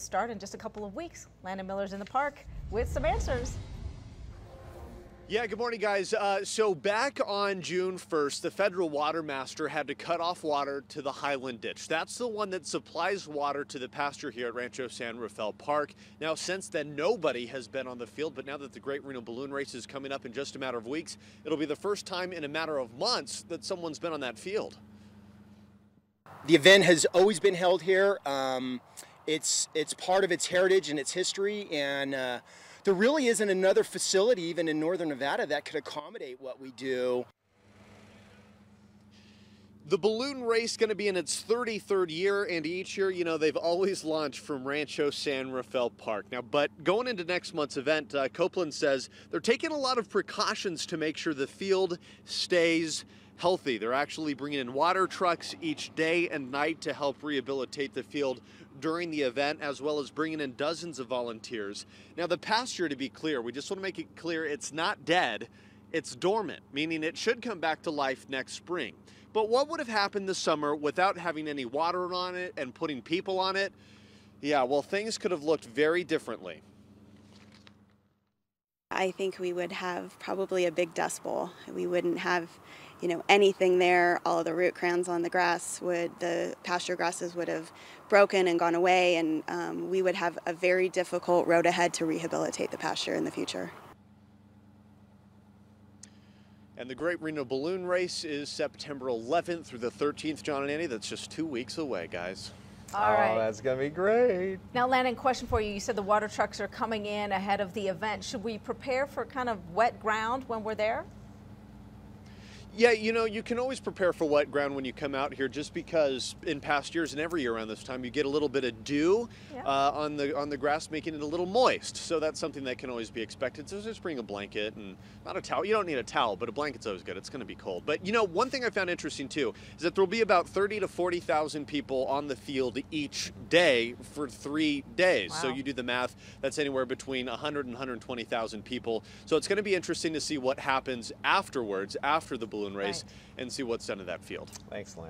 Start in just a couple of weeks. Landon Miller's in the park with some answers. Yeah, good morning, guys. So back on June 1st, the federal water master had to cut off water to the Highland Ditch. That's the one that supplies water to the pasture here at Rancho San Rafael Park. Now, since then, nobody has been on the field, but now that the Great Reno Balloon Race is coming up in just a matter of weeks, it'll be the first time in a matter of months that someone's been on that field. The event has always been held here. It's part of its heritage and its history, and there really isn't another facility even in northern Nevada that could accommodate what we do. The balloon race going to be in its 33rd year, and each year, you know, they've always launched from Rancho San Rafael Park. Now, but going into next month's event, Copeland says they're taking a lot of precautions to make sure the field stays healthy. They're actually bringing in water trucks each day and night to help rehabilitate the field during the event, as well as bringing in dozens of volunteers. Now, the pasture, to be clear, we just want to make it clear, it's not dead, it's dormant, meaning it should come back to life next spring. But what would have happened this summer without having any water on it and putting people on it? Yeah, well, things could have looked very differently. I think we would have probably a big dust bowl. We wouldn't have, anything there. All of the root crowns on the grass the pasture grasses would have broken and gone away, and we would have a very difficult road ahead to rehabilitate the pasture in the future. And the Great Reno Balloon Race is September 11th through the 13th, John and Annie. That's just 2 weeks away, guys. All right. Oh, that's going to be great. Now, Landon, question for you. You said the water trucks are coming in ahead of the event. Should we prepare for kind of wet ground when we're there? Yeah, you can always prepare for wet ground when you come out here, just because in past years and every year around this time you get a little bit of dew on the grass, making it a little moist. So that's something that can always be expected. So just bring a blanket and not a towel. You don't need a towel, but a blanket's always good. It's going to be cold. But one thing I found interesting too is that there'll be about 30 to 40,000 people on the field each day for 3 days. Wow. So you do the math, that's anywhere between 100 and 120,000 people. So it's going to be interesting to see what happens afterwards, after the balloon race, and see what's done to that field. Thanks, Lance.